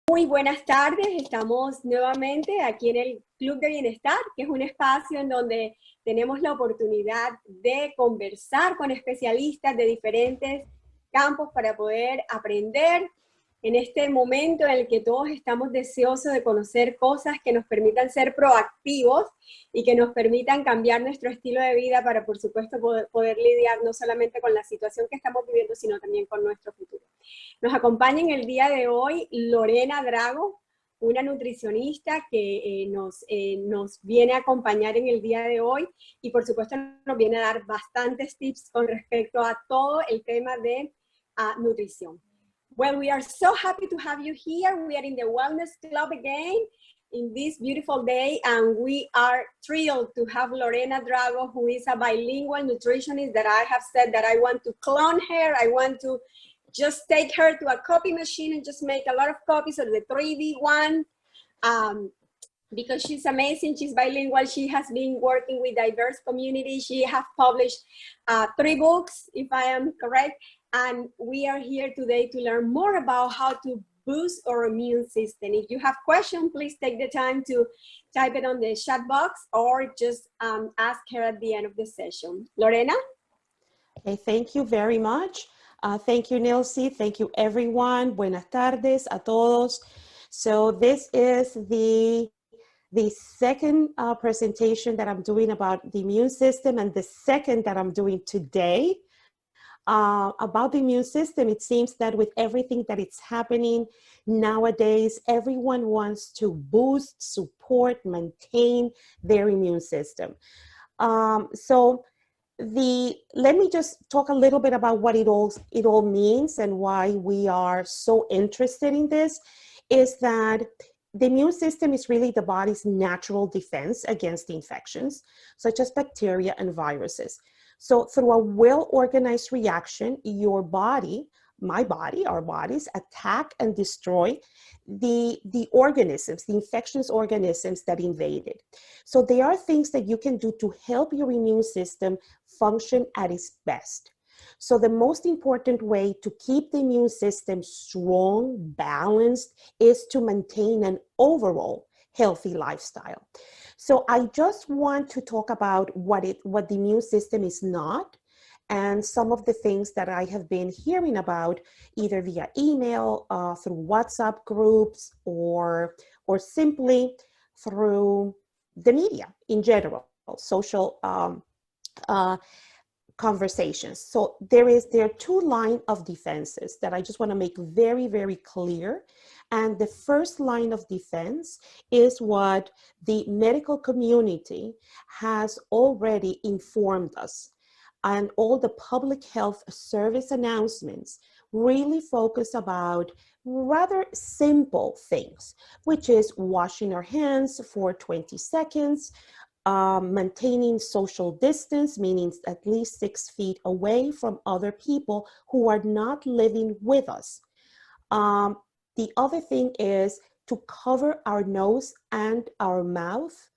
Muy buenas tardes, estamos nuevamente aquí en el Club de Bienestar, que es un espacio en donde tenemos la oportunidad de conversar con especialistas de diferentes campos para poder aprender en este momento en el que todos estamos deseosos de conocer cosas que nos permitan ser proactivos y que nos permitan cambiar nuestro estilo de vida para, por supuesto, poder lidiar no solamente con la situación que estamos viviendo, sino también con nuestro futuro. Nos acompaña en el día de hoy Lorena Drago, una nutricionista que nos viene a acompañar en el día de hoy y por supuesto nos viene a dar bastantes tips con respecto a todo el tema de nutrición. Well, we are so happy to have you here. We are in the Wellness Club again in this beautiful day, and we are thrilled to have Lorena Drago, who is a bilingual nutritionist that I have said that I want to clone her. I want to just take her to a copy machine and just make a lot of copies of the 3D one because she's amazing. She's bilingual. She has been working with diverse communities. She has published 3 books, if I am correct. And we are here today to learn more about how to boost our immune system. If you have questions, please take the time to type it on the chat box or just ask her at the end of the session. Lorena? Okay, thank you very much. Thank you, Nilsi. Thank you, everyone. Buenas tardes a todos. So this is the second presentation that I'm doing about the immune system, and the second that I'm doing today about the immune system. It seems that with everything that is happening nowadays, everyone wants to boost, support, maintain their immune system. Let me just talk a little bit about what it all means and why we are so interested in this. Is that the immune system is really the body's natural defense against infections, such as bacteria and viruses. So through a well-organized reaction, your body, my body, our bodies attack and destroy the organisms, the infectious organisms that invaded. So there are things that you can do to help your immune system function at its best. So the most important way to keep the immune system strong, balanced, is to maintain an overall healthy lifestyle. So I just want to talk about what the immune system is not, and some of the things that I have been hearing about either via email, through WhatsApp groups, or simply through the media in general, social conversations. So there are 2 lines of defenses that I just want to make very, very clear. And the first line of defense is what the medical community has already informed us. And all the public health service announcements really focus about rather simple things, which is washing our hands for 20 seconds, maintaining social distance, meaning at least 6 feet away from other people who are not living with us. The other thing is to cover our nose and our mouth.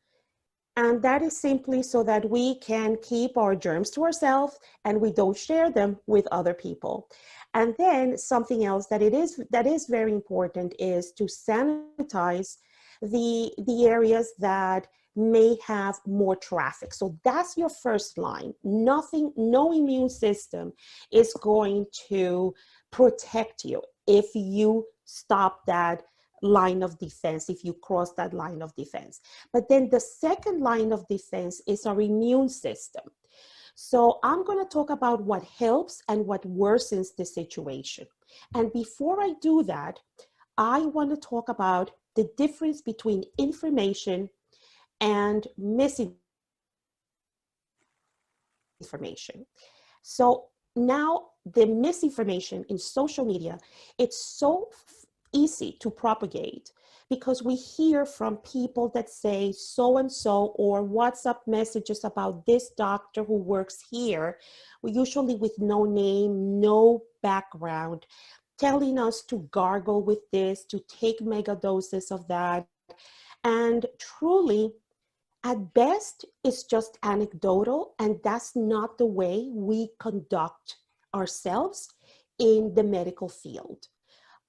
And that is simply so that we can keep our germs to ourselves and we don't share them with other people. And then something else that is very important is to sanitize the areas that may have more traffic. So that's your first line. No immune system is going to protect you if you stop that line of defense, if you cross that line of defense. But then the second line of defense is our immune system. So I'm going to talk about what helps and what worsens the situation. And before I do that, I want to talk about the difference between information and misinformation. So now the misinformation in social media, it's so easy to propagate because we hear from people that say so-and-so, or WhatsApp messages about this doctor who works here, usually with no name, no background, telling us to gargle with this, to take mega doses of that. And truly, at best, it's just anecdotal, and that's not the way we conduct ourselves in the medical field.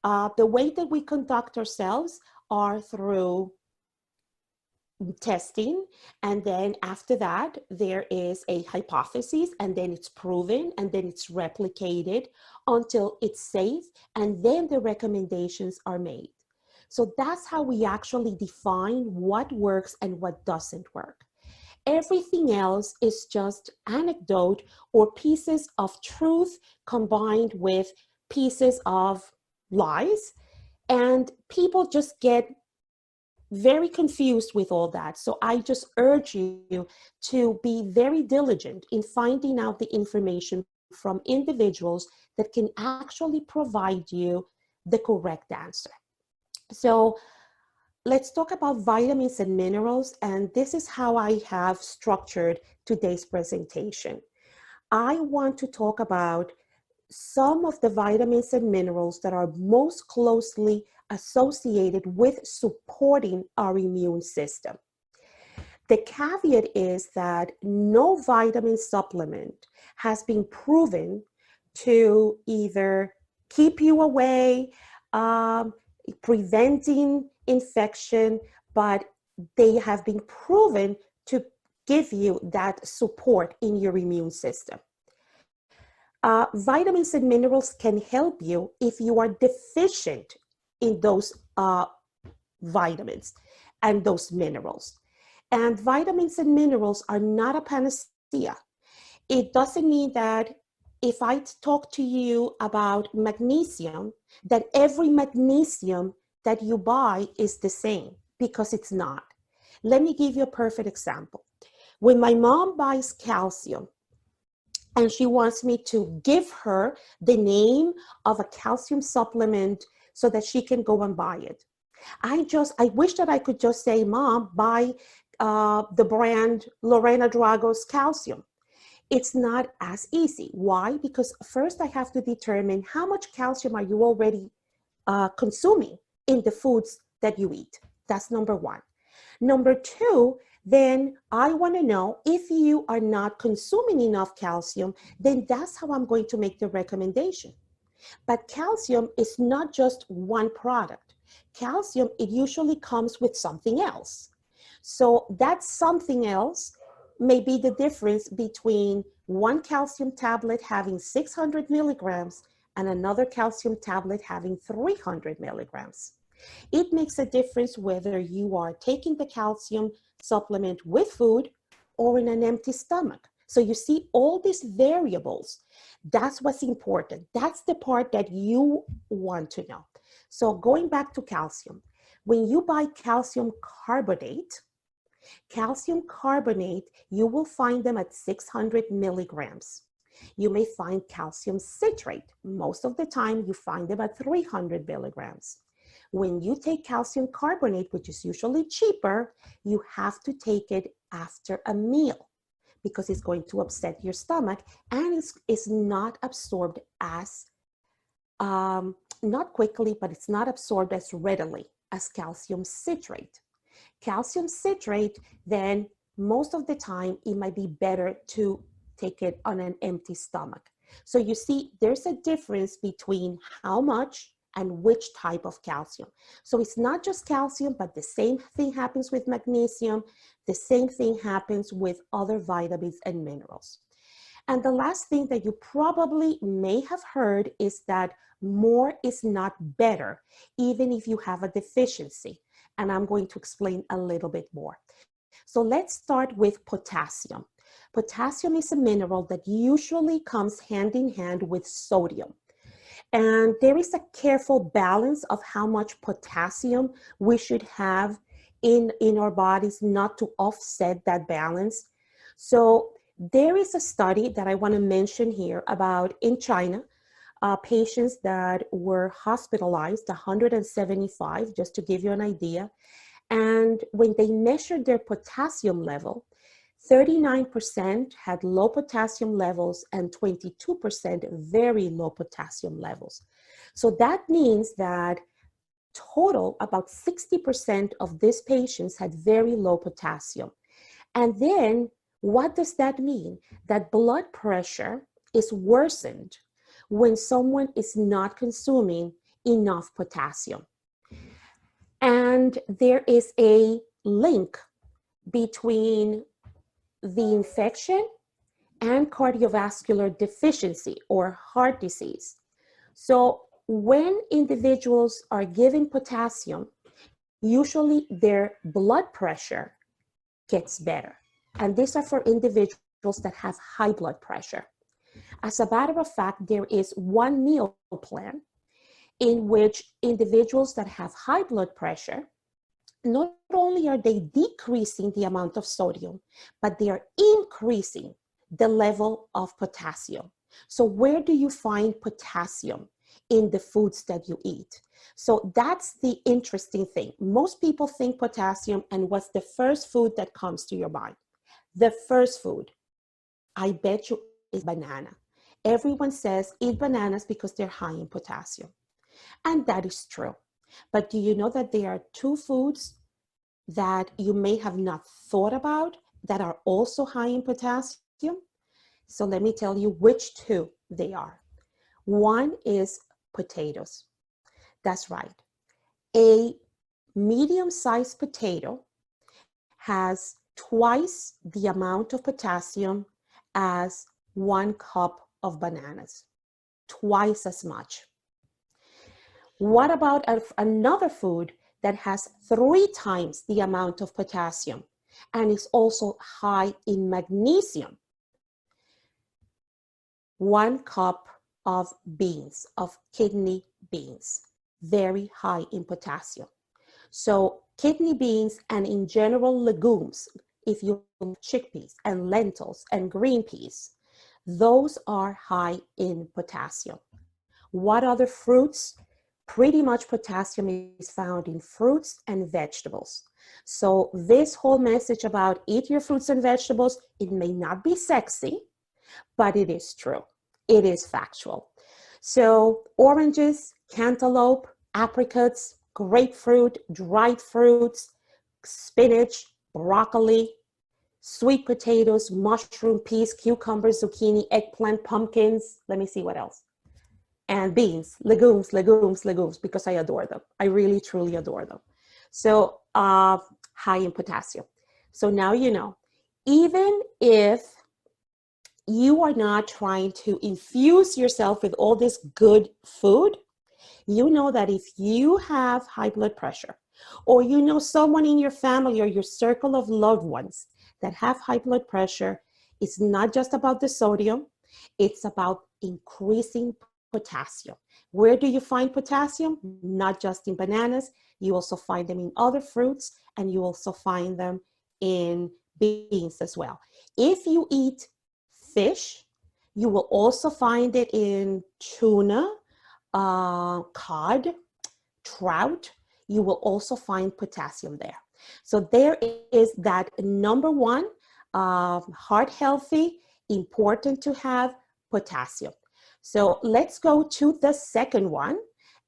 The way that we conduct ourselves are through testing, and then after that there is a hypothesis, and then it's proven, and then it's replicated until it's safe, and then the recommendations are made. So that's how we actually define what works and what doesn't work. Everything else is just anecdote or pieces of truth combined with pieces of lies, and people just get very confused with all that. So I just urge you to be very diligent in finding out the information from individuals that can actually provide you the correct answer. So let's talk about vitamins and minerals, and this is how I have structured today's presentation. I want to talk about some of the vitamins and minerals that are most closely associated with supporting our immune system. The caveat is that no vitamin supplement has been proven to either keep you away, preventing infection, but they have been proven to give you that support in your immune system. Vitamins and minerals can help you if you are deficient in those vitamins and those minerals. And vitamins and minerals are not a panacea. It doesn't mean that if I talk to you about magnesium, that every magnesium that you buy is the same, because it's not. Let me give you a perfect example. When my mom buys calcium, and she wants me to give her the name of a calcium supplement so that she can go and buy it. I wish that I could just say, Mom, buy the brand Lorena Drago's calcium. It's not as easy. Why? Because first I have to determine how much calcium are you already consuming in the foods that you eat. That's number one. Number two, then I want to know if you are not consuming enough calcium, then that's how I'm going to make the recommendation. But calcium is not just one product. Calcium, it usually comes with something else. So that something else may be the difference between one calcium tablet having 600 milligrams and another calcium tablet having 300 milligrams. It makes a difference whether you are taking the calcium supplement with food or in an empty stomach. So you see all these variables. That's what's important. That's the part that you want to know. So going back to calcium, when you buy calcium carbonate, you will find them at 600 milligrams. You may find calcium citrate. Most of the time you find them at 300 milligrams. When you take calcium carbonate, which is usually cheaper, you have to take it after a meal because it's going to upset your stomach, and it's not absorbed as, not quickly, but it's not absorbed as readily as calcium citrate. Calcium citrate, then most of the time, it might be better to take it on an empty stomach. So you see, there's a difference between how much and which type of calcium. So it's not just calcium, but the same thing happens with magnesium. The same thing happens with other vitamins and minerals. And the last thing that you probably may have heard is that more is not better, even if you have a deficiency. And I'm going to explain a little bit more. So let's start with potassium. Potassium is a mineral that usually comes hand in hand with sodium. And there is a careful balance of how much potassium we should have in our bodies not to offset that balance. So there is a study that I want to mention here about in China, patients that were hospitalized, 175, just to give you an idea. And when they measured their potassium level, 39% had low potassium levels and 22% very low potassium levels. So that means that total, about 60% of these patients had very low potassium. And then what does that mean? That blood pressure is worsened when someone is not consuming enough potassium. And there is a link between the infection and cardiovascular deficiency or heart disease. So when individuals are given potassium, usually their blood pressure gets better. And these are for individuals that have high blood pressure. As a matter of fact, there is one meal plan in which individuals that have high blood pressure, not only are they decreasing the amount of sodium, but they are increasing the level of potassium. So where do you find potassium? In the foods that you eat. So that's the interesting thing. Most people think potassium, and what's the first food that comes to your mind? The first food, I bet you, is banana. Everyone says eat bananas because they're high in potassium. And that is true. But do you know that there are two foods that you may have not thought about that are also high in potassium? So let me tell you which two they are. One is potatoes. That's right. A medium-sized potato has twice the amount of potassium as 1 cup of bananas. Twice as much. What about another food that has 3 times the amount of potassium and is also high in magnesium? 1 cup of beans, of kidney beans, very high in potassium. So kidney beans and in general legumes, if you have chickpeas and lentils and green peas, those are high in potassium. What other fruits? Pretty much potassium is found in fruits and vegetables. So this whole message about eat your fruits and vegetables, it may not be sexy, but it is true. It is factual. So oranges, cantaloupe, apricots, grapefruit, dried fruits, spinach, broccoli, sweet potatoes, mushroom, peas, cucumbers, zucchini, eggplant, pumpkins. Let me see what else. And beans, legumes, because I adore them. I really, truly adore them. So high in potassium. So now you know, even if you are not trying to infuse yourself with all this good food, you know that if you have high blood pressure, or you know someone in your family or your circle of loved ones that have high blood pressure, it's not just about the sodium, it's about increasing potassium. Where do you find potassium? Not just in bananas, you also find them in other fruits, and you also find them in beans as well. If you eat fish, you will also find it in tuna, cod, trout. You will also find potassium there. So there is that number one, heart healthy, important to have potassium. So let's go to the second one,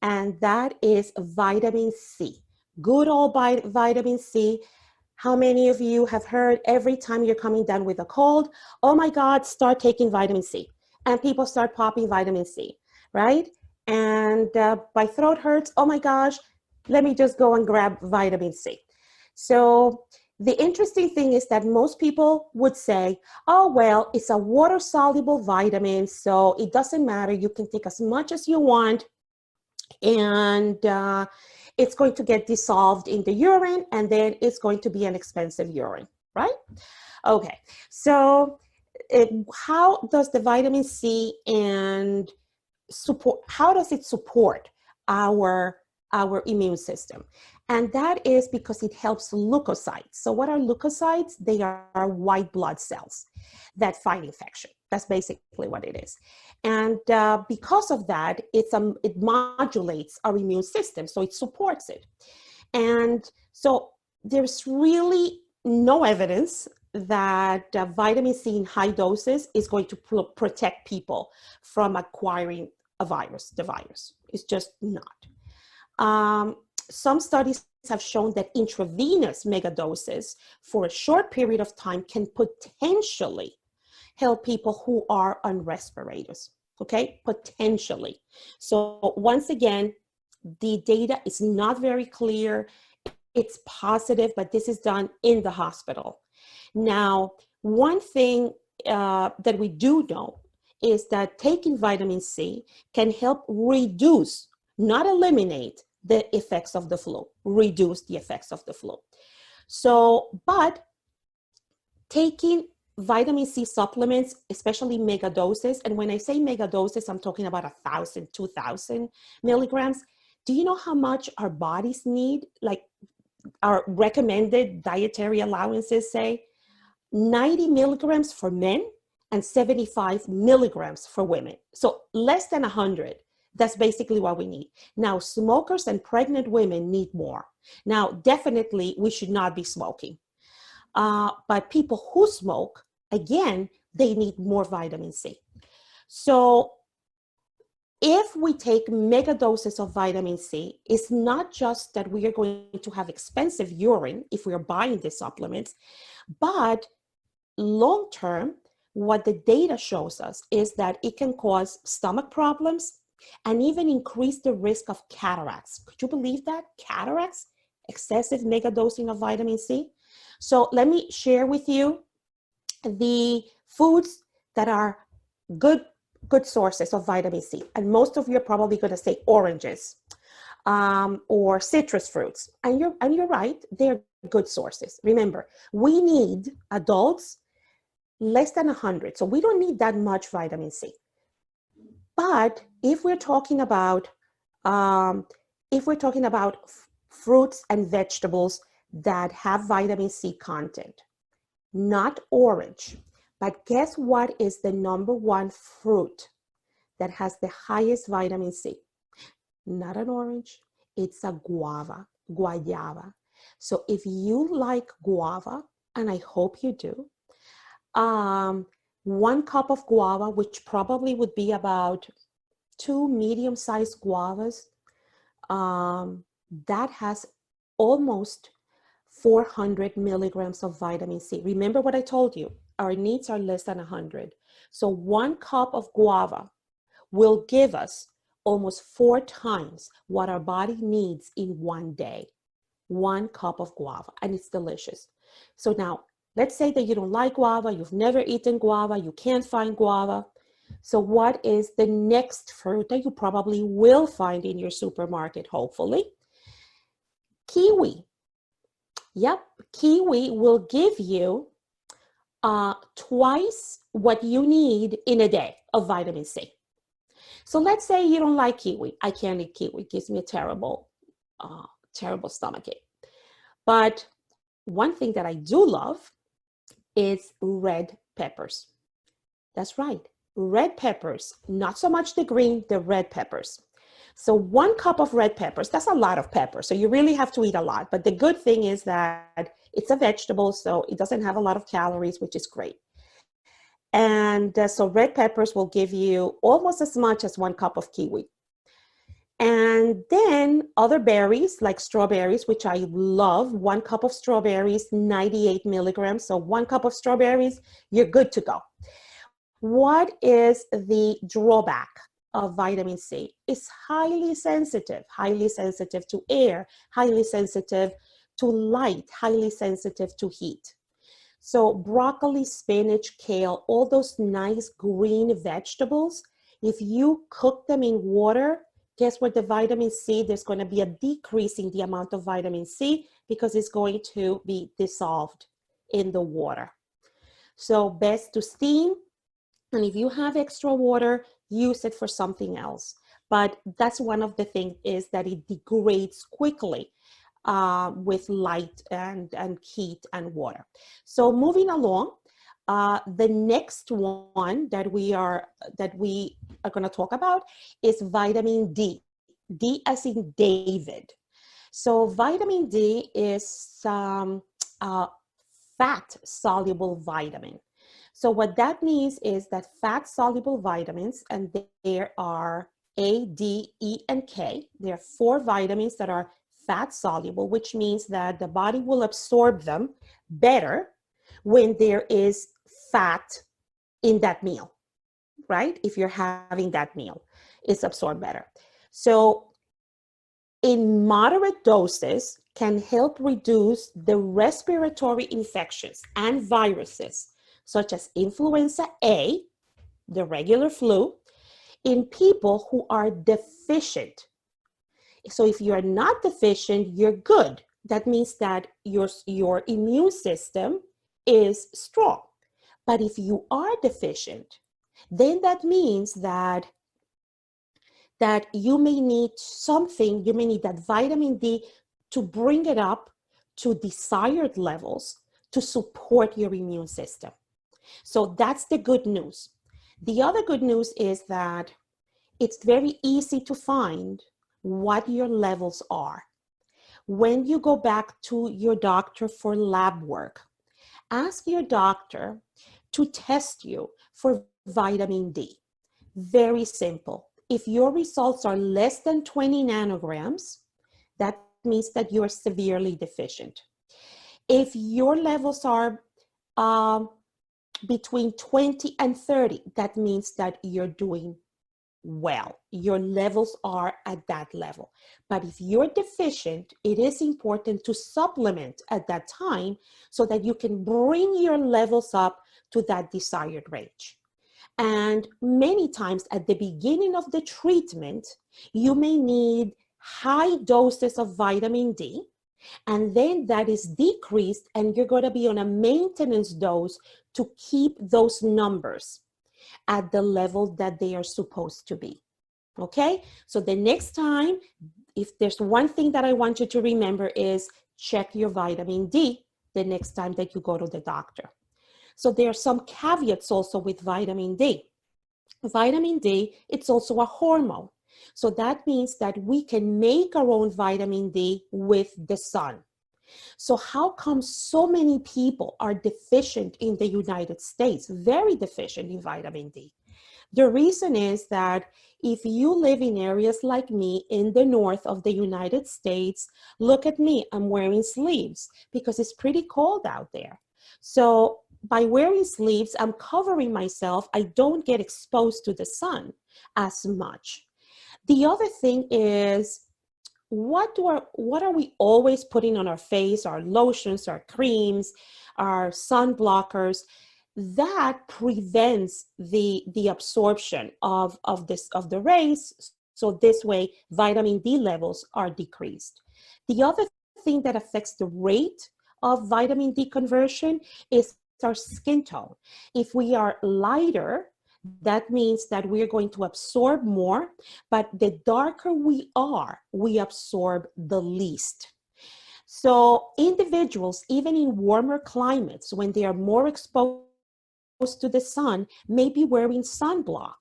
and that is vitamin C. Good old vitamin C. How many of you have heard every time you're coming down with a cold, oh my God, start taking vitamin C. And people start popping vitamin C, right? And my throat hurts, oh my gosh, let me just go and grab vitamin C. So the interesting thing is that most people would say, oh, well, it's a water-soluble vitamin, so it doesn't matter. You can take as much as you want, and it's going to get dissolved in the urine, and then it's going to be an expensive urine, right? Okay, so how does the vitamin C and how does it support our immune system? And that is because it helps leukocytes. So what are leukocytes? They are white blood cells that fight infection. That's basically what it is. And because of that, it modulates our immune system, so it supports it. And so there's really no evidence that vitamin C in high doses is going to protect people from acquiring the virus. It's just not. Some studies have shown that intravenous megadoses for a short period of time can potentially help people who are on respirators, okay? Potentially. So once again, the data is not very clear. It's positive, but this is done in the hospital. Now, one thing that we do know is that taking vitamin C can help reduce, not eliminate, the effects of the flu, reduce the effects of the flu. So, but taking vitamin C supplements, especially mega doses, and when I say mega doses, I'm talking about 1,000, 2,000 milligrams. Do you know how much our bodies need? Like our recommended dietary allowances say 90 milligrams for men and 75 milligrams for women. So less than 100. That's basically what we need. Now, smokers and pregnant women need more. Now, definitely, we should not be smoking. But people who smoke, again, they need more vitamin C. So if we take mega doses of vitamin C, it's not just that we are going to have expensive urine if we are buying these supplements, but long-term, what the data shows us is that it can cause stomach problems and even increase the risk of cataracts. Could you believe that? Cataracts, excessive mega dosing of vitamin C. So let me share with you the foods that are good sources of vitamin C. And most of you are probably going to say oranges or citrus fruits. And you're right, they're good sources. Remember, we need adults less than 100. So we don't need that much vitamin C. But if we're talking about fruits and vegetables that have vitamin C content, not orange, but guess what is the number one fruit that has the highest vitamin C? Not an orange, it's a guayaba. So if you like guava, and I hope you do, 1 cup of guava, which probably would be about 2 medium-sized guavas, that has almost 400 milligrams of vitamin C. Remember what I told you, our needs are less than 100. So 1 cup of guava will give us almost 4 times what our body needs in 1 day. 1 cup of guava, and it's delicious. So now, let's say that you don't like guava, you've never eaten guava, you can't find guava. So what is the next fruit that you probably will find in your supermarket, hopefully? Kiwi. Yep, kiwi will give you twice what you need in a day of vitamin C. So let's say you don't like kiwi. I can't eat kiwi. It gives me a terrible stomachache. But one thing that I do love is red peppers. That's right, red peppers, not so much the green, the red peppers. So 1 cup of red peppers, that's a lot of pepper. So you really have to eat a lot. But the good thing is that it's a vegetable, so it doesn't have a lot of calories, which is great. And so red peppers will give you almost as much as 1 cup of kiwi. And then other berries like strawberries, which I love. 1 cup of strawberries, 98 milligrams. So 1 cup of strawberries, you're good to go. What is the drawback of vitamin C? It's highly sensitive to air, highly sensitive to light, highly sensitive to heat. So broccoli, spinach, kale, all those nice green vegetables, if you cook them in water, guess what? The vitamin C, there's going to be a decrease in the amount of vitamin C because it's going to be dissolved in the water. So best to steam. And if you have extra water, use it for something else. But that's one of the things is that it degrades quickly with light and heat and water. So moving along, the next one that we are going to talk about is vitamin D. D as in David. So vitamin D is fat-soluble vitamin. So what that means is that fat-soluble vitamins, and there are A, D, E, and K. There are 4 vitamins that are fat-soluble, which means that the body will absorb them better when there is fat in that meal, right? If you're having that meal, it's absorbed better. So in moderate doses can help reduce the respiratory infections and viruses, such as influenza A, the regular flu, in people who are deficient. So if you're not deficient, you're good. That means that your immune system is strong. But if you are deficient, then that means that you may need something, you may need that vitamin D to bring it up to desired levels to support your immune system. So that's the good news. The other good news is that it's very easy to find what your levels are. When you go back to your doctor for lab work, ask your doctor to test you for vitamin D. Very simple. If your results are less than 20 nanograms, that means that you're severely deficient. If your levels are between 20 and 30, that means that you're doing well. Your levels are at that level. But if you're deficient, it is important to supplement at that time so that you can bring your levels up to that desired range. And many times at the beginning of the treatment, you may need high doses of vitamin D, and then that is decreased and you're going to be on a maintenance dose to keep those numbers at the level that they are supposed to be. Okay, so the next time, if there's one thing that I want you to remember is check your vitamin D the next time that you go to the doctor. So there are some caveats also with vitamin D. Vitamin D, it's also a hormone. So that means that we can make our own vitamin D with the sun. So how come so many people are deficient in the United States, very deficient in vitamin D? The reason is that if you live in areas like me in the north of the United States, look at me, I'm wearing sleeves because it's pretty cold out there. So by wearing sleeves, I'm covering myself. I don't get exposed to the sun as much. The other thing is, what are we always putting on our face, our lotions, our creams, our sun blockers? That prevents the absorption of the rays. So this way, vitamin D levels are decreased. The other thing that affects the rate of vitamin D conversion is our skin tone. If we are lighter, that means that we're going to absorb more, but the darker we are, we absorb the least. So individuals, even in warmer climates, when they are more exposed to the sun, may be wearing sunblock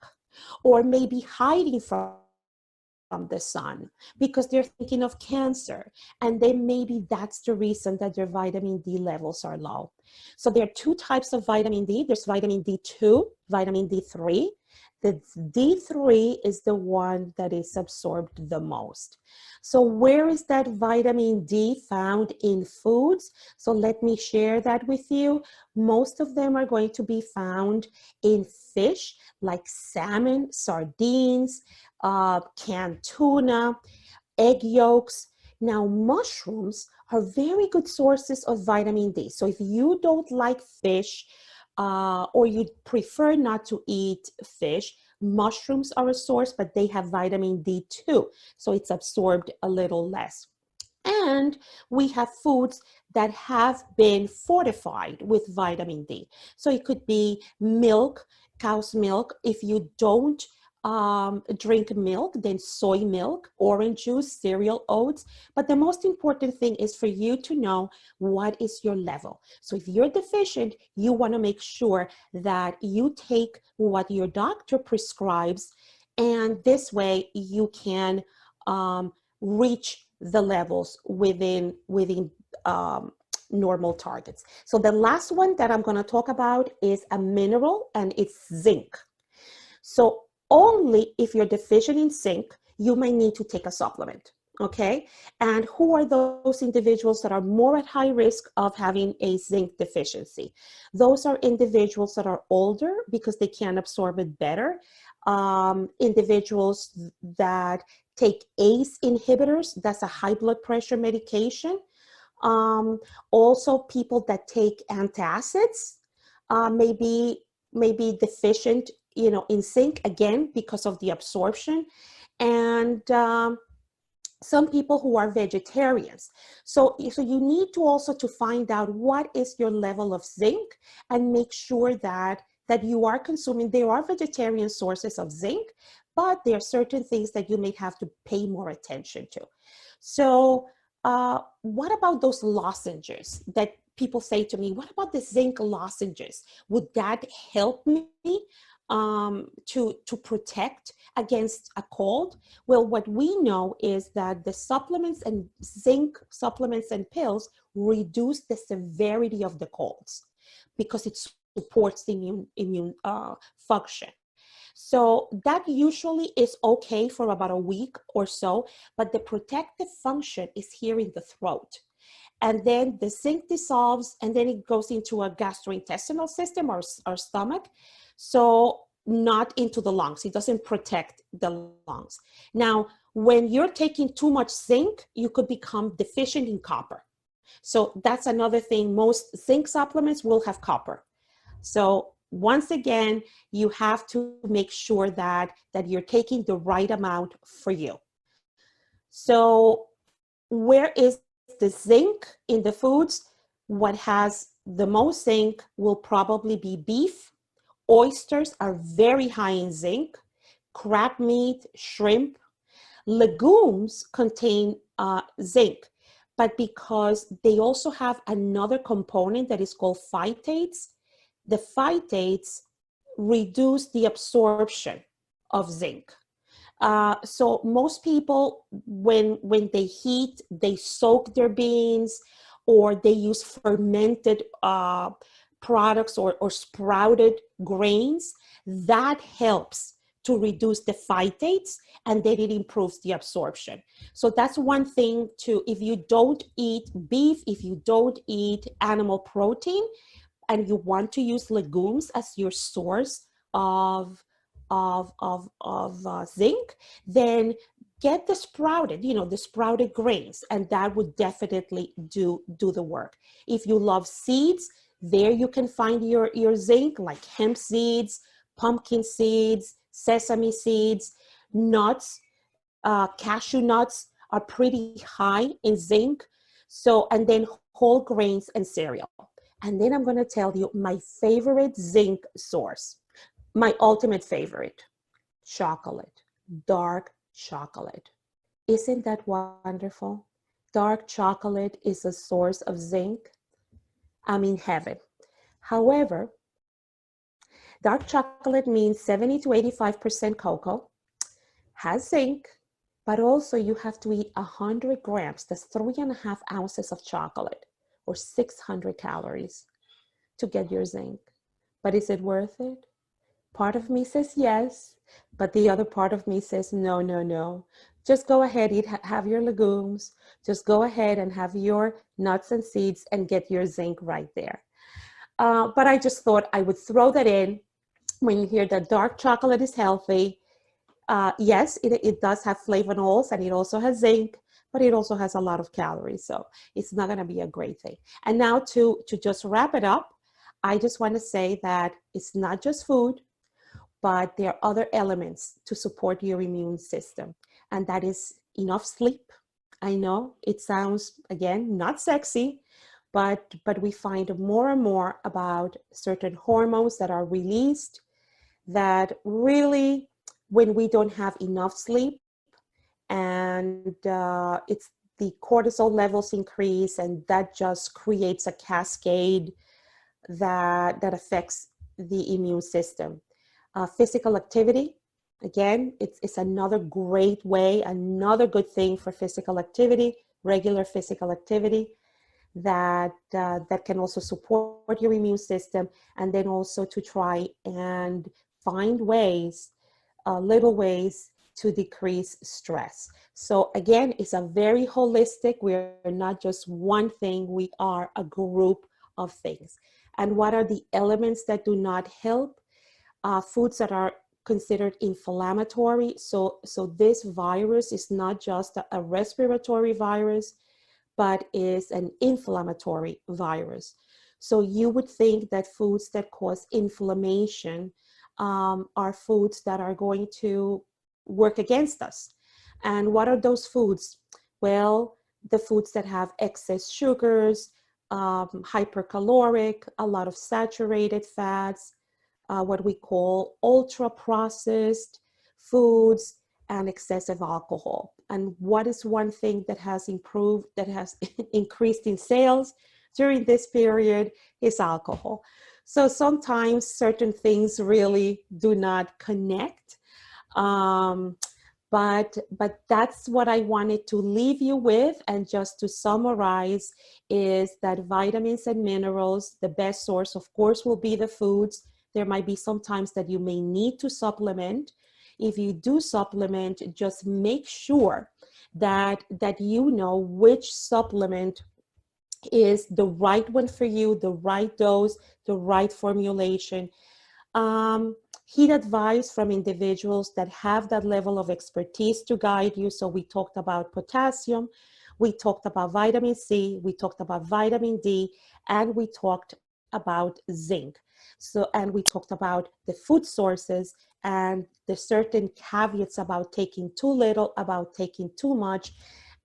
or may be hiding from the sun because they're thinking of cancer. And then maybe that's the reason that their vitamin D levels are low. So there are two types of vitamin D. There's vitamin D2, vitamin D3. The D3 is the one that is absorbed the most. So where is that vitamin D found in foods? So let me share that with you. Most of them are going to be found in fish like salmon, sardines, canned tuna, egg yolks. Now, mushrooms are very good sources of vitamin D. So if you don't like fish or you prefer not to eat fish, mushrooms are a source, but they have vitamin D too. So it's absorbed a little less. And we have foods that have been fortified with vitamin D. So it could be milk, cow's milk. If you don't drink milk, then soy milk, orange juice, cereal, oats. But the most important thing is for you to know what is your level. So if you're deficient, you want to make sure that you take what your doctor prescribes, and this way you can reach the levels within normal targets. So the last one that I'm going to talk about is a mineral, and it's zinc. So only if you're deficient in zinc, you may need to take a supplement, okay? And who are those individuals that are more at high risk of having a zinc deficiency? Those are individuals that are older because they can absorb it better. individuals that take ACE inhibitors, that's a high blood pressure medication. Also people that take antacids may be deficient, you know, in zinc, again, because of the absorption. And some people who are vegetarians. So you need to also to find out what is your level of zinc and make sure that you are consuming. There are vegetarian sources of zinc, but there are certain things that you may have to pay more attention to. So what about those lozenges that people say to me, what about the zinc lozenges? Would that help me to protect against a cold? Well, what we know is that the supplements and zinc supplements and pills reduce the severity of the colds because it supports the immune function. So that usually is okay for about a week or so, but the protective function is here in the throat. And then the zinc dissolves and then it goes into a gastrointestinal system or stomach. So not into the lungs. It doesn't protect the lungs. Now, when you're taking too much zinc, you could become deficient in copper. So that's another thing. Most zinc supplements will have copper. So once again, you have to make sure that you're taking the right amount for you. So where is the zinc in the foods? What has the most zinc will probably be beef. Oysters are very high in zinc. Crab meat, shrimp. Legumes contain zinc, but because they also have another component that is called phytates, the phytates reduce the absorption of zinc. So most people, when they heat, they soak their beans or they use fermented products or sprouted grains. That helps to reduce the phytates and then it improves the absorption. So that's one thing to, if you don't eat beef, if you don't eat animal protein, and you want to use legumes as your source of zinc, then get the sprouted, the sprouted grains, and that would definitely do the work. If you love seeds, there you can find your zinc, like hemp seeds, pumpkin seeds, sesame seeds, nuts, cashew nuts are pretty high in zinc. So, and then whole grains and cereal. And then I'm going to tell you my favorite zinc source, my ultimate favorite, chocolate, dark chocolate. Isn't that wonderful? Dark chocolate is a source of zinc. I'm in heaven. However, dark chocolate means 70 to 85% cocoa, has zinc, but also you have to eat 100 grams, that's 3.5 ounces of chocolate, or 600 calories to get your zinc. But is it worth it? Part of me says yes, but the other part of me says no, no, no. Just go ahead, have your legumes. Just go ahead and have your nuts and seeds and get your zinc right there. But I just thought I would throw that in when you hear that dark chocolate is healthy. Yes, it does have flavonols and it also has zinc, but it also has a lot of calories. So it's not going to be a great thing. And now to just wrap it up, I just want to say that it's not just food, but there are other elements to support your immune system. And that is enough sleep. I know it sounds, again, not sexy, but we find more and more about certain hormones that are released that really, when we don't have enough sleep and it's the cortisol levels increase, and that just creates a cascade that affects the immune system. Physical activity, again, it's another great way, another good thing for physical activity, regular physical activity that can also support your immune system, and then also to try and find ways, little ways to decrease stress. So again, it's a very holistic, we're not just one thing, we are a group of things. And what are the elements that do not help? Foods that are considered inflammatory. So this virus is not just a respiratory virus, but is an inflammatory virus. So you would think that foods that cause inflammation are foods that are going to work against us. And what are those foods? Well, the foods that have excess sugars, hypercaloric, a lot of saturated fats, what we call ultra-processed foods, and excessive alcohol. And what is one thing that has improved, that has increased in sales during this period is alcohol. So sometimes certain things really do not connect. But that's what I wanted to leave you with. And just to summarize is that vitamins and minerals, the best source, of course, will be the foods. There might be some times that you may need to supplement. If you do supplement, just make sure that you know which supplement is the right one for you, the right dose, the right formulation. Heed advice from individuals that have that level of expertise to guide you. So we talked about potassium, we talked about vitamin C, we talked about vitamin D, and we talked about zinc. So, and we talked about the food sources and the certain caveats about taking too little, about taking too much.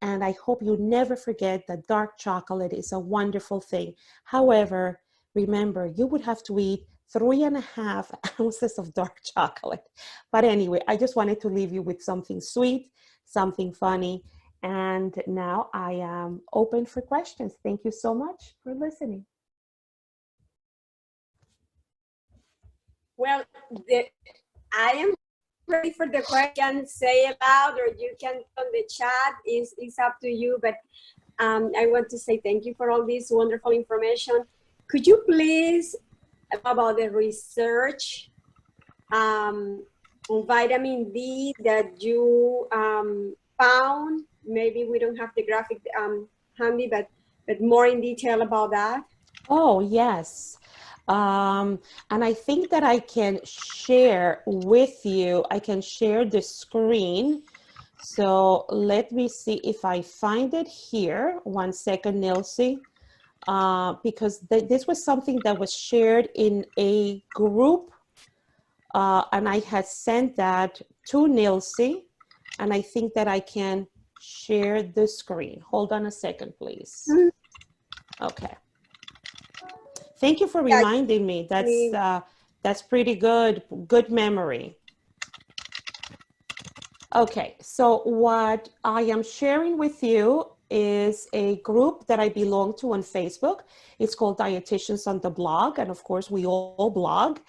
And I hope you never forget that dark chocolate is a wonderful thing. However, remember, you would have to eat 3.5 ounces of dark chocolate. But anyway, I just wanted to leave you with something sweet, something funny. And now I am open for questions. Thank you so much for listening. Well, I am ready for the question. Say it loud, or you can on the chat. It's up to you. But I want to say thank you for all this wonderful information. Could you please about the research on vitamin D that you found? Maybe we don't have the graphic handy, but more in detail about that. Oh, yes. And I think that I can share with you, I can share the screen. So let me see if I find it here. 1 second, Nilsi, because this was something that was shared in a group, and I had sent that to Nilsi, and I think that I can share the screen. Hold on a second, please. Okay. Thank you for reminding me. That's pretty good. Good memory. Okay, so what I am sharing with you is a group that I belong to on Facebook. It's called Dietitians on the Blog, and of course we all blog.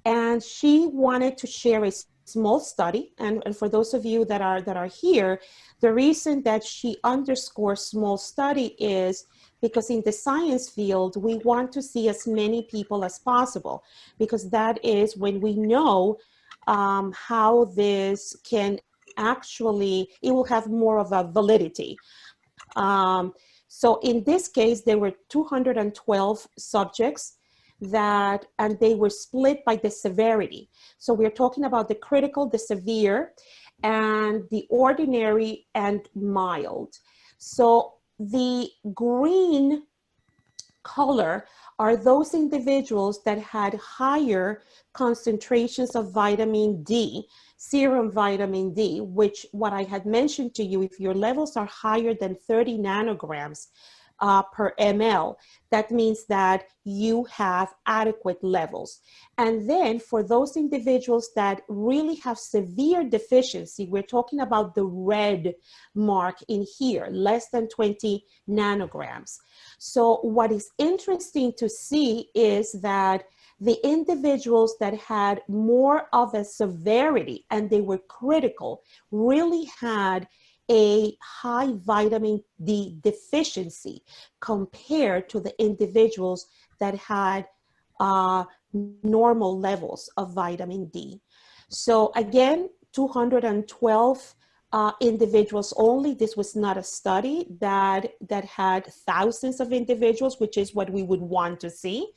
And she wanted to share a small study, and for those of you that are here, the reason that she underscores small study is because in the science field, we want to see as many people as possible, because that is when we know how this can actually, it will have more of a validity. So in this case, there were 212 subjects and they were split by the severity. So we're talking about the critical, the severe, and the ordinary and mild. So the green color are those individuals that had higher concentrations of vitamin D, serum vitamin D, which what I had mentioned to you, if your levels are higher than 30 nanograms per ml, that means that you have adequate levels. And then for those individuals that really have severe deficiency, we're talking about the red mark in here, less than 20 nanograms. So what is interesting to see is that the individuals that had more of a severity and they were critical really had a high vitamin D deficiency compared to the individuals that had normal levels of vitamin D. So again, 212 individuals only. This was not a study that had thousands of individuals, which is what we would want to see.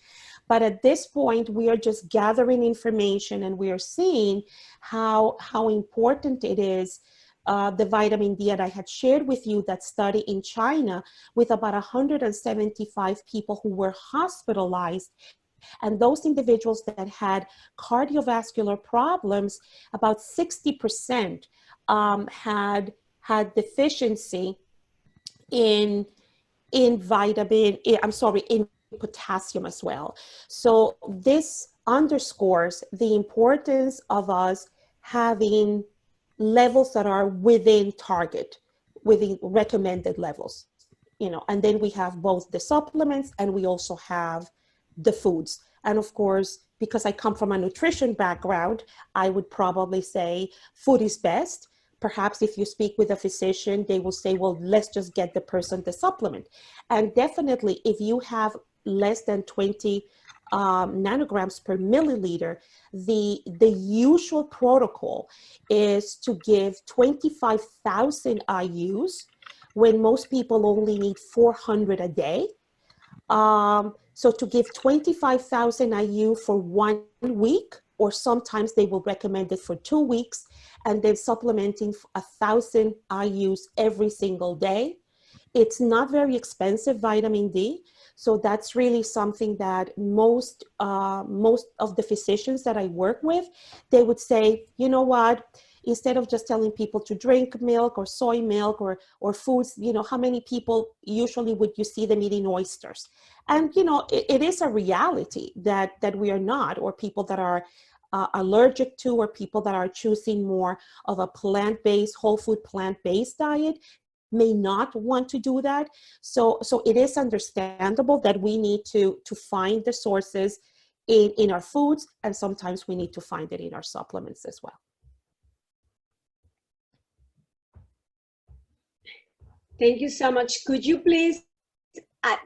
But at this point, we are just gathering information, and we are seeing how important it is. The vitamin D that I had shared with you, that study in China with about 175 people who were hospitalized. And those individuals that had cardiovascular problems, about 60% had deficiency in in potassium as well. So this underscores the importance of us having levels that are within target, within recommended levels, and then we have both the supplements and we also have the foods. And of course, because I come from a nutrition background, I would probably say food is best. Perhaps if you speak with a physician, they will say, well, let's just get the person the supplement. And definitely, if you have less than 20 nanograms per milliliter, the usual protocol is to give 25,000 IUs when most people only need 400 a day. So to give 25,000 IU for 1 week, or sometimes they will recommend it for 2 weeks, and then supplementing 1,000 IUs every single day. It's not very expensive, vitamin D. So that's really something that most of the physicians that I work with, they would say, you know what, instead of just telling people to drink milk or soy milk or foods, how many people usually would you see them eating oysters? And, it is a reality that we are not, or people that are allergic to, or people that are choosing more of a plant-based, whole food plant-based diet may not want to do that. So it is understandable that we need to find the sources in our foods, and sometimes we need to find it in our supplements as well. Thank you so much. Could you please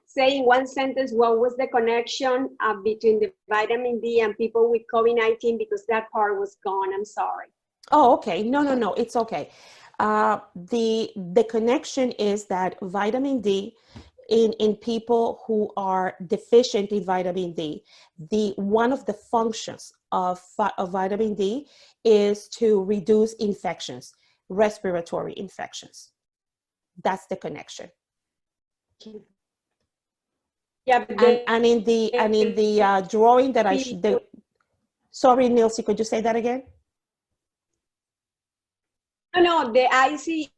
say in one sentence what was the connection between the vitamin D and people with COVID-19? Because that part was gone. I'm sorry. Oh, okay. No, it's okay. The connection is that vitamin D in people who are deficient in vitamin D, one of the functions of vitamin D is to reduce infections, respiratory infections. That's the connection. Yeah, and in the drawing that sorry, Nilsi, could you say that again? No, the IC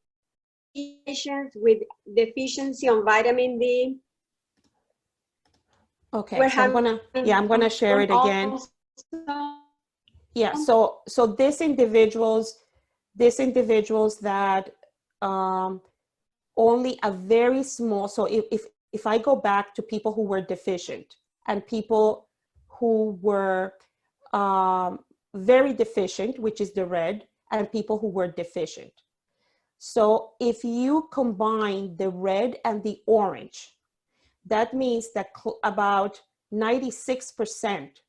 patients with deficiency on vitamin D. Okay, so I'm gonna share it again. Yeah, so these individuals that only a very small, so if I go back to people who were deficient and people who were very deficient, which is the red, and people who were deficient. So if you combine the red and the orange, that means that about 96%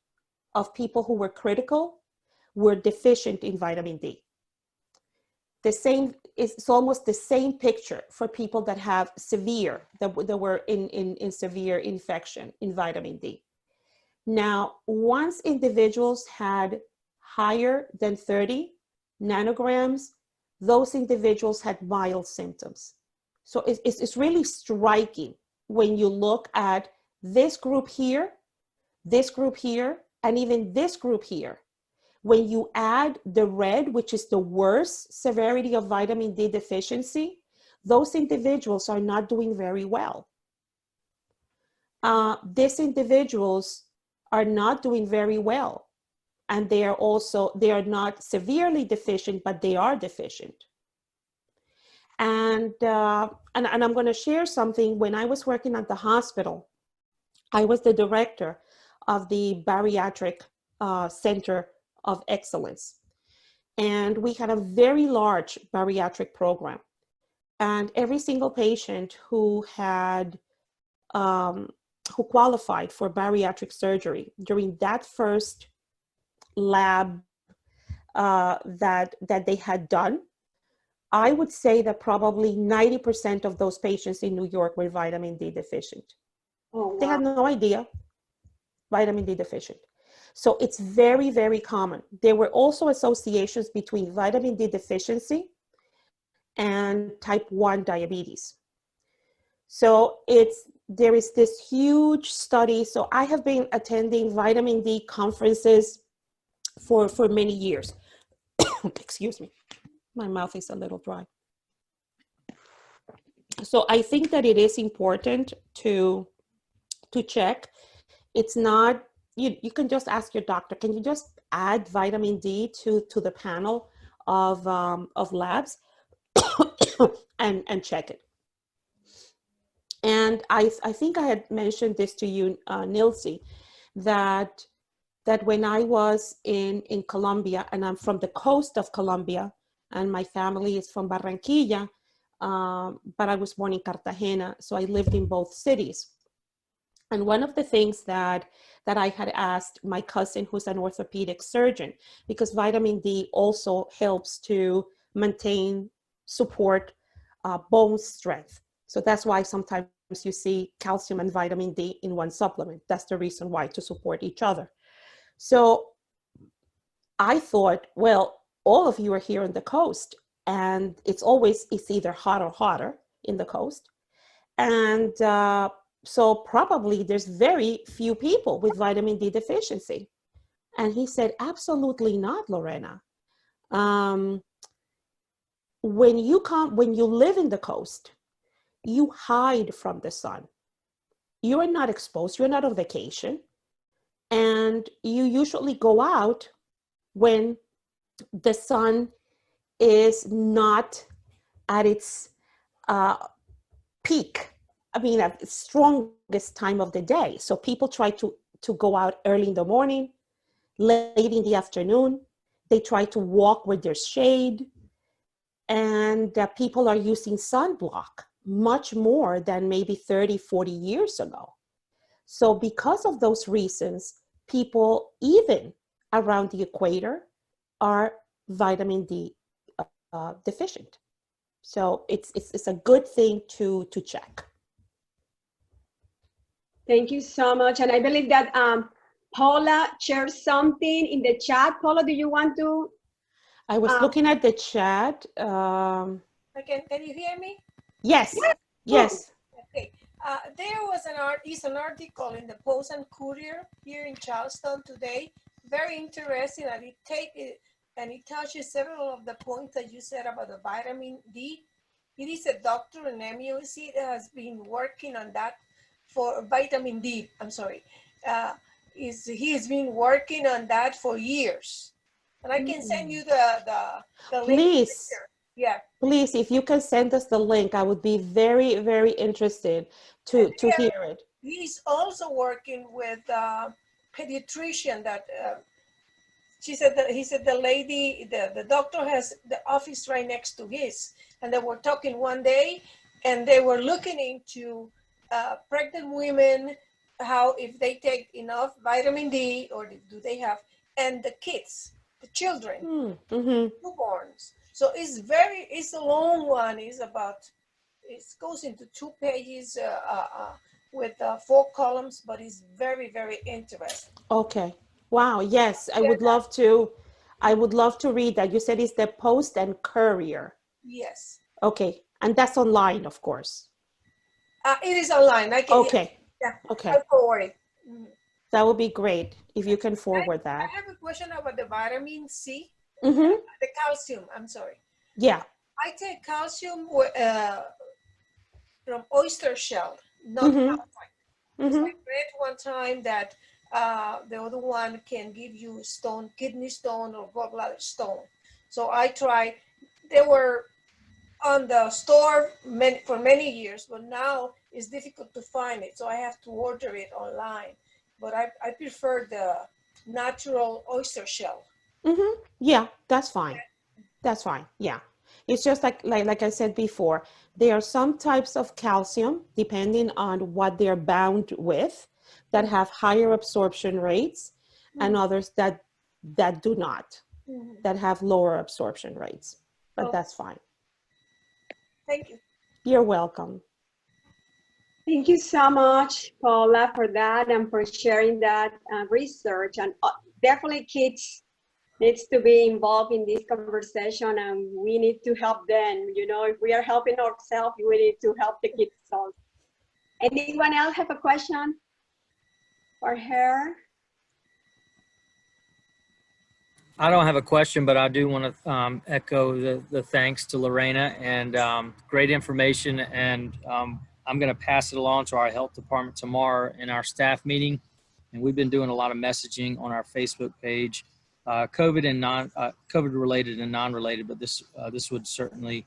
of people who were critical were deficient in vitamin D. It's almost the same picture for people that have severe, that were in severe infection in vitamin D. Now, once individuals had higher than 30 nanograms, those individuals had mild symptoms. So it's really striking when you look at this group here, and even this group here. When you add the red, which is the worst severity of vitamin D deficiency, those individuals are not doing very well. These individuals are not doing very well. And they are not severely deficient, but they are deficient. And I'm going to share something. When I was working at the hospital, I was the director of the bariatric center of excellence. And we had a very large bariatric program. And every single patient who had, who qualified for bariatric surgery during that first lab that they had done, I would say that probably 90% of those patients in New York were vitamin D deficient. Oh, wow. They had no idea. vitamin D deficient. So it's very, very common. There were also associations between vitamin D deficiency and type 1 diabetes. So there is this huge study. So I have been attending vitamin D conferences for many years. Excuse me, my mouth is a little dry. So I think that it is important to check. It's not, you can just ask your doctor, can you just add vitamin D to the panel of labs and check it. And I think I had mentioned this to you, Nilsi, that when I was in Colombia, and I'm from the coast of Colombia, and my family is from Barranquilla, but I was born in Cartagena, so I lived in both cities. And one of the things that I had asked my cousin, who's an orthopedic surgeon, because vitamin D also helps to maintain, support bone strength. So that's why sometimes you see calcium and vitamin D in one supplement. That's the reason why, to support each other. So I thought, well, all of you are here on the coast, and it's either hot or hotter in the coast. And so probably there's very few people with vitamin D deficiency. And he said, absolutely not, Lorena. When you live in the coast, you hide from the sun. You are not exposed, you're not on vacation. And you usually go out when the sun is not at its peak. I mean, at the strongest time of the day. So people try to go out early in the morning, late in the afternoon. They try to walk where there's shade. And people are using sunblock much more than maybe 30, 40 years ago. So because of those reasons, people, even around the equator, are vitamin D deficient. So it's a good thing to check. Thank you so much. And I believe that Paula shared something in the chat. Paula, do you want to? I was looking at the chat. Can you hear me? Yes. Yes. Okay. There was an article in the Post and Courier here in Charleston today. Very interesting, and it touches several of the points that you said about the vitamin D. It is a doctor in MUSC that has been working on that for vitamin D. I'm sorry. He has been working on that for years. And I can send you the link. Please. Yeah. Please, if you can send us the link, I would be very, very interested to hear it. He's also working with pediatrician that he said the doctor has the office right next to his, and they were talking one day, and they were looking into pregnant women, how if they take enough vitamin D or do they have, and the kids, the children, newborns. So it's a long one. It goes into 2 pages with 4 columns, but it's very, very interesting. Okay. Wow. Yes, I would love to read that. You said it's the Post and Courier. Yes. Okay. And that's online, of course. It is online. Okay. Yeah. Okay. I'll forward it. That would be great if you can forward that. I have a question about the vitamin C. Mm-hmm. The calcium, I'm sorry. Yeah. I take calcium from oyster shell, not outside. I read one time that the other one can give you kidney stone or gallbladder stone. So I tried. They were on the store for many years, but now it's difficult to find it. So I have to order it online. But I prefer the natural oyster shell. Yeah, that's fine. That's fine. Yeah. It's just like I said before, there are some types of calcium, depending on what they're bound with, that have higher absorption rates, and others that do not, that have lower absorption rates. But that's fine. Thank you. You're welcome. Thank you so much, Paula, for that and for sharing that research. And definitely kids needs to be involved in this conversation, and we need to help them. You know, if we are helping ourselves, we need to help the kids also. Anyone else have a question for her? I don't have a question, but I do want to echo the thanks to Lorena, and great information. And I'm going to pass it along to our health department tomorrow in our staff meeting. And we've been doing a lot of messaging on our Facebook page, COVID and COVID related and non-related. But this would certainly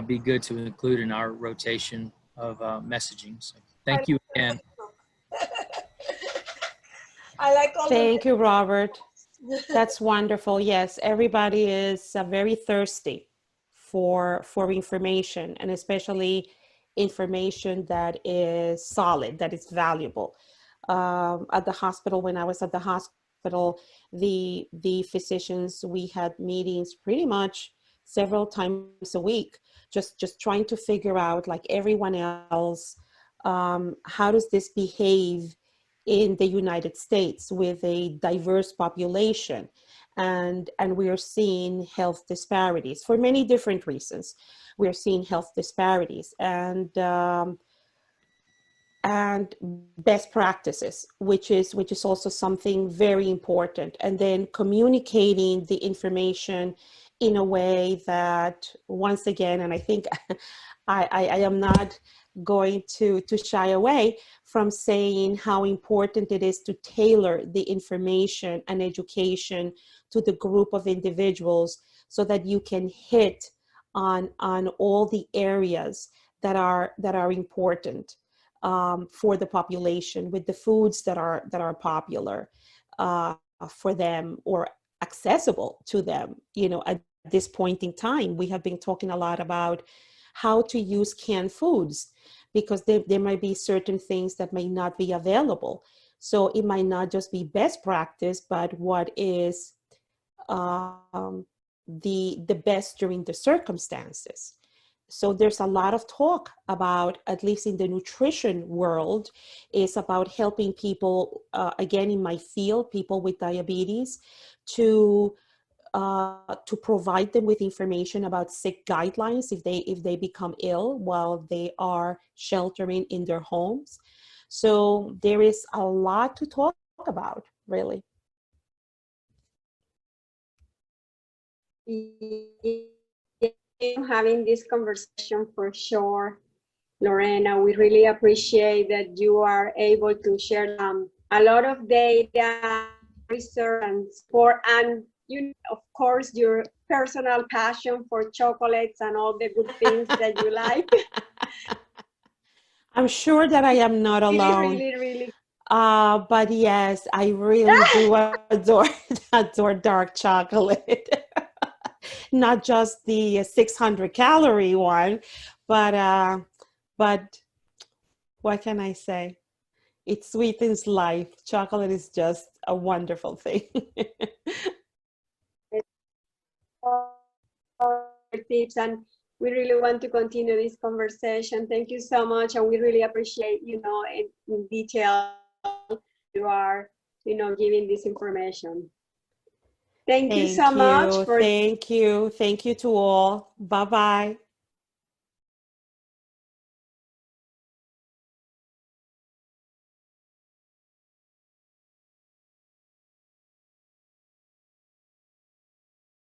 be good to include in our rotation of messaging. So thank you again. I like all Thank you, Robert. That's wonderful. Yes, everybody is very thirsty for information, and especially information that is solid, that is valuable. At the hospital, when I was at the hospital, the physicians, we had meetings pretty much several times a week, just trying to figure out, like everyone else, how does this behave in the United States with a diverse population. And we are seeing health disparities for many different reasons. We are seeing health disparities and best practices, which is also something very important. And then communicating the information in a way that, once again, and I think I am not going to shy away from saying how important it is to tailor the information and education to the group of individuals so that you can hit on all the areas that are important for the population, with the foods that are popular for them or accessible to them. You know, at this point in time, we have been talking a lot about how to use canned foods, because there might be certain things that may not be available. So it might not just be best practice, but what is the best during the circumstances. So there's a lot of talk about, at least in the nutrition world, is about helping people, again, in my field, people with diabetes, to provide them with information about sick guidelines if they become ill while they are sheltering in their homes. So there is a lot to talk about, really. Having this conversation for sure, Lorena. We really appreciate that you are able to share a lot of data, research, and support, and of course, your personal passion for chocolates and all the good things that you like. I'm sure that I am not alone. Really. But yes, I really do adore dark chocolate. Not just the 600 calorie one, but what can I say? It sweetens life. Chocolate is just a wonderful thing. Tips, and we really want to continue this conversation. Thank you so much, and we really appreciate, in detail you are, giving this information. Thank you so much. Thank you to all. Bye-bye.